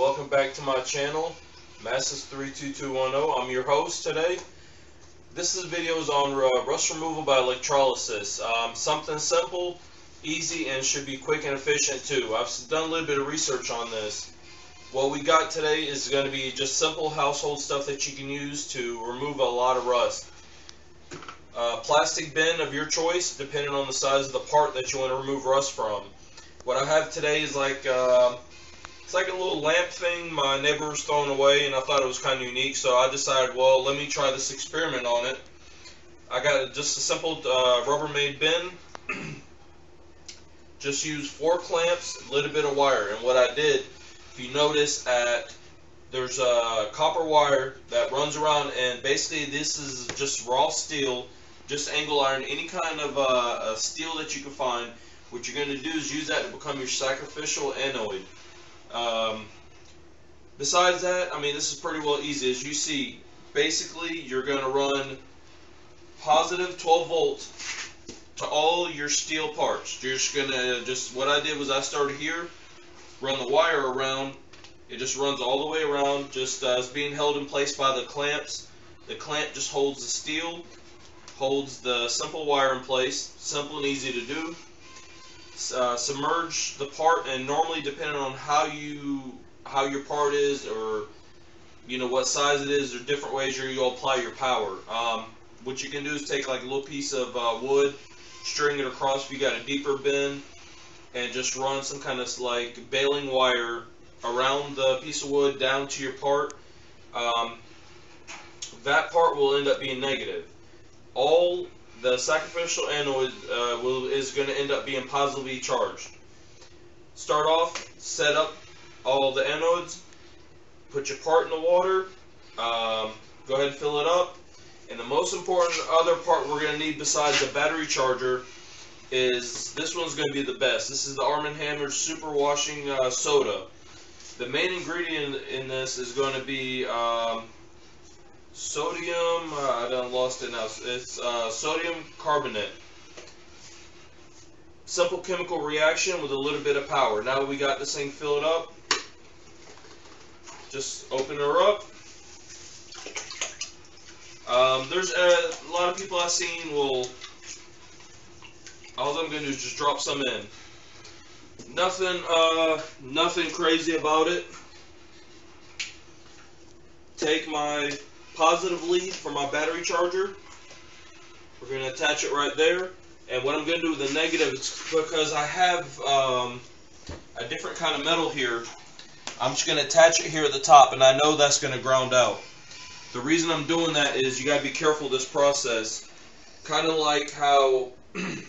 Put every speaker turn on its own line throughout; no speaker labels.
Welcome back to my channel, Masses32210. I'm your host today. This video is on rust removal by electrolysis. Something simple, easy, and should be quick and efficient too. I've done a little bit of research on this. What we got today is going to be just simple household stuff that you can use to remove a lot of rust. Plastic bin of your choice, depending on the size of the part that you want to remove rust from. What I have today is it's like a little lamp thing my neighbor was throwing away, and I thought it was kind of unique, so I decided, well, let me try this experiment on it. I got just a simple Rubbermaid bin. Just use 4 clamps, a little bit of wire, and what I did, if you notice, there's a copper wire that runs around, and basically this is just raw steel, just angle iron, any kind of steel that you can find. What you're going to do is use that to become your sacrificial anode. Besides that, I mean, this is pretty well easy. As you see, basically you're going to run positive 12 volts to all your steel parts. You're just going to, what I did was I started here, run the wire around. It just runs all the way around, just it's being held in place by the clamps. The clamp just holds the steel, holds the simple wire in place. Simple and easy to do. Submerge the part, and normally depending on how your part is, or what size it is, there are different ways you'll apply your power. What you can do is take like a little piece of wood, string it across if you got a deeper bin, and just run some kind of like baling wire around the piece of wood down to your part. That part will end up being negative. The sacrificial anode is going to end up being positively charged. Start off, set up all the anodes, put your part in the water, go ahead and fill it up. And the most important other part we're going to need besides the battery charger is, this one's going to be the best. This is the Arm & Hammer Super Washing Soda. The main ingredient in this is going to be sodium, I done lost it now. It's sodium carbonate. Simple chemical reaction with a little bit of power. Now we got this thing filled up. Just open her up. There's a lot of people I've seen will, all I'm going to do is just drop some in. Nothing crazy about it. Take my positive lead for my battery charger. We're going to attach it right there. And what I'm going to do with the negative, it's because I have a different kind of metal here. I'm just going to attach it here at the top, and I know that's going to ground out. The reason I'm doing that is you got to be careful of this process. Kind of like how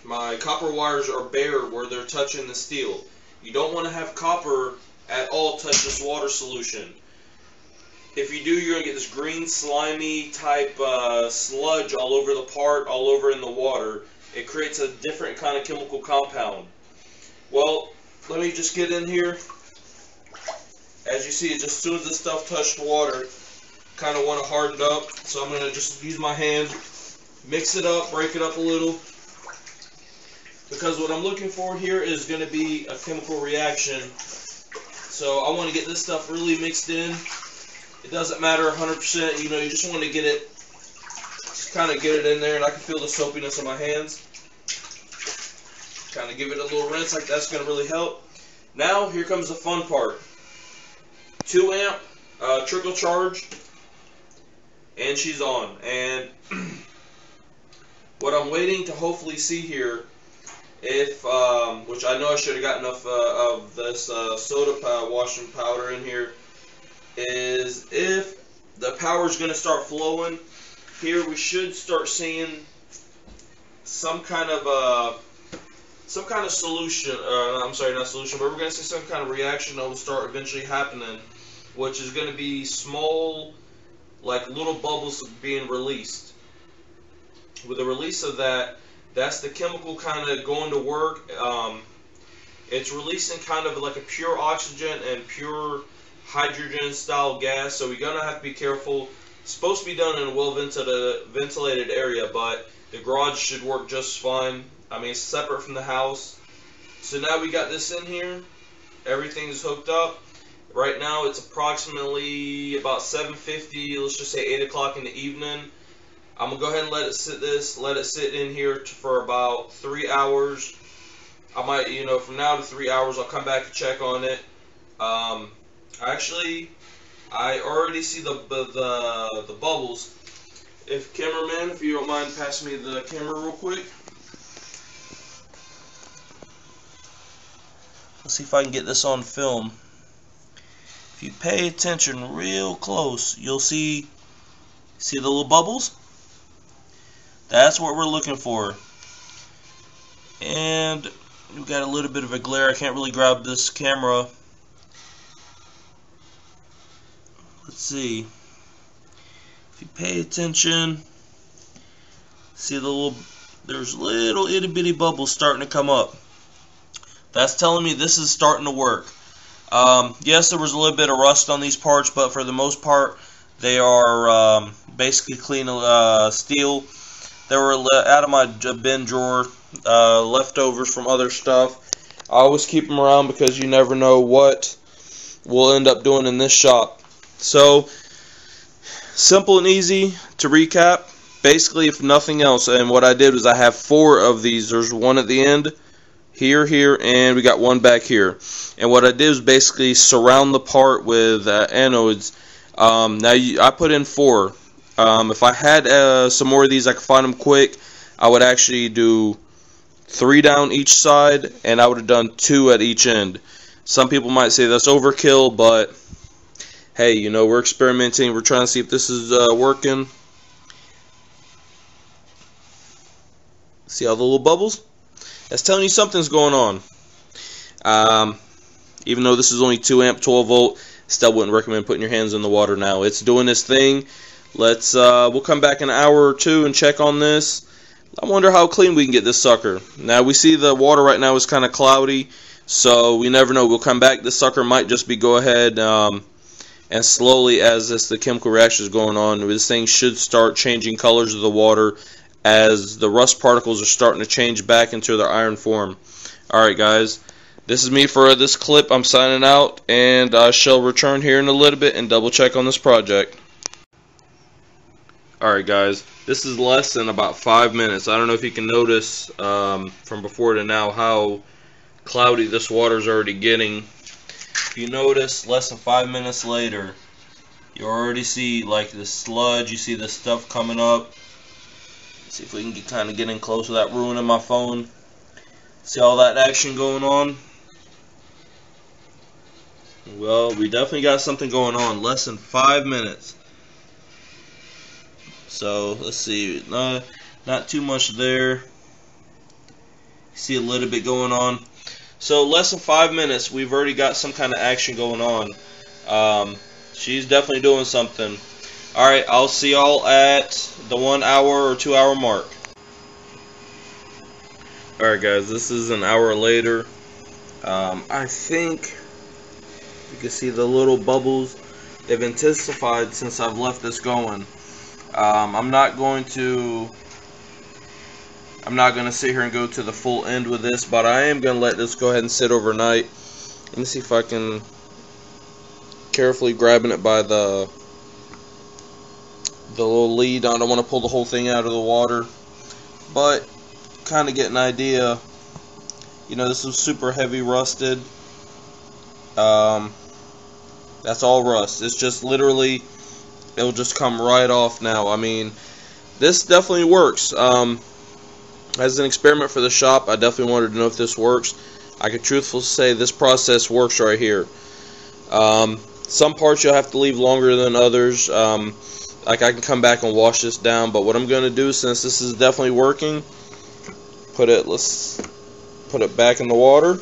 my copper wires are bare where they're touching the steel. You don't want to have copper at all touch this water solution. If you do, you're going to get this green slimy type sludge all over the part, all over in the water. It creates a different kind of chemical compound. Well, let me just get in here. As you see, just as soon as this stuff touched the water, kind of want to harden up. So I'm going to just use my hand, mix it up, break it up a little. Because what I'm looking for here is going to be a chemical reaction. So I want to get this stuff really mixed in. It doesn't matter 100%, you just want to get it, just kind of get it in there, and I can feel the soapiness in my hands. Kind of give it a little rinse, like that's going to really help. Now, here comes the fun part. 2 amp, trickle charge, and she's on. And what I'm waiting to hopefully see here, which I know I should have got enough of this soda washing powder in here, is if the power is going to start flowing. Here we should start seeing some kind of solution. I'm sorry, not solution, but we're going to see some kind of reaction that will start eventually happening, which is going to be small, like little bubbles being released. With the release of that, that's the chemical kind of going to work. It's releasing kind of like a pure oxygen and pure hydrogen style gas, so we're going to have to be careful. It's supposed to be done in a well ventilated area, but the garage should work just fine. I mean, it's separate from the house. So now we got this in here. Everything's hooked up. Right now it's approximately about 7:50, let's just say 8 o'clock in the evening. I'm going to go ahead and let it sit in here for about 3 hours. I might, from now to 3 hours, I'll come back and check on it. Actually, I already see the bubbles. If cameraman, if you don't mind passing me the camera real quick. Let's see if I can get this on film. If you pay attention real close, you'll see the little bubbles? That's what we're looking for. And we've got a little bit of a glare. I can't really grab this camera. Let's see. If you pay attention, see there's little itty bitty bubbles starting to come up. That's telling me this is starting to work. Yes, there was a little bit of rust on these parts, but for the most part, they are basically clean steel. They were out of my bin drawer, leftovers from other stuff. I always keep them around because you never know what we'll end up doing in this shop. So, simple and easy to recap. Basically, if nothing else, and what I did was I have 4 of these. There's one at the end, here, and we got one back here. And what I did was basically surround the part with anodes. I put in 4. If I had some more of these, I could find them quick. I would actually do 3 down each side, and I would have done 2 at each end. Some people might say that's overkill, but hey, we're experimenting. We're trying to see if this is working. See all the little bubbles? That's telling you something's going on. Even though this is only 2 amp, 12 volt, still wouldn't recommend putting your hands in the water now. It's doing this thing. We'll come back in an hour or 2 and check on this. I wonder how clean we can get this sucker. Now we see the water right now is kind of cloudy, so we never know. We'll come back. This sucker might just be go ahead and slowly, as the chemical reaction is going on, this thing should start changing colors of the water as the rust particles are starting to change back into their iron form. Alright guys, this is me for this clip. I'm signing out, and I shall return here in a little bit and double check on this project. Alright guys, this is less than about 5 minutes. I don't know if you can notice from before to now how cloudy this water is already getting. If you notice, less than 5 minutes later, you already see like the sludge, you see the stuff coming up. Let's see if we can kind of get in close without ruining my phone. See all that action going on? Well, we definitely got something going on. Less than 5 minutes. So let's see, not too much there. See a little bit going on. So less than 5 minutes, we've already got some kind of action going on. She's definitely doing something. Alright, I'll see y'all at the 1 hour or 2 hour mark. Alright guys, this is an hour later. I think you can see the little bubbles. They've intensified since I've left this going. I'm not going to sit here and go to the full end with this, but I am going to let this go ahead and sit overnight. Let me see if I can carefully grabbing it by the little lead. I don't want to pull the whole thing out of the water, but kind of get an idea. This is super heavy rusted. That's all rust. It's just literally, it'll just come right off now. I mean, this definitely works. As an experiment for the shop, I definitely wanted to know if this works. I could truthfully say this process works right here. Some parts you'll have to leave longer than others. Like I can come back and wash this down, but what I'm going to do, since this is definitely working, let's put it back in the water,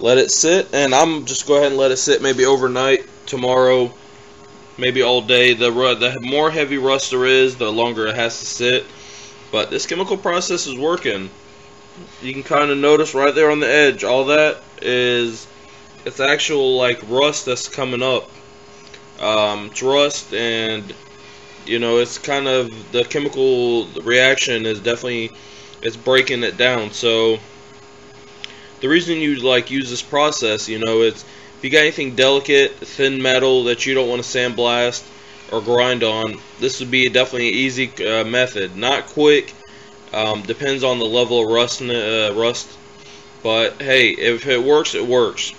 let it sit, and I'm just go ahead and let it sit maybe overnight, tomorrow, maybe all day. The more heavy rust there is, the longer it has to sit. But this chemical process is working. You can kind of notice right there on the edge, all that is, it's actual like rust that's coming up. It's rust, and it's kind of, the chemical reaction is definitely, it's breaking it down. So the reason you use this process, it's, if If you got anything delicate, thin metal that you don't want to sandblast or grind on, this would be definitely an easy method. Not quick, depends on the level of rust, but hey, if it works, it works.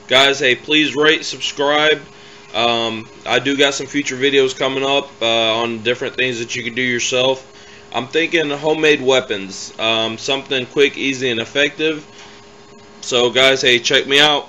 Guys, hey, please rate, subscribe. I do got some future videos coming up on different things that you can do yourself. I'm thinking homemade weapons, something quick, easy, and effective. So guys, hey, check me out.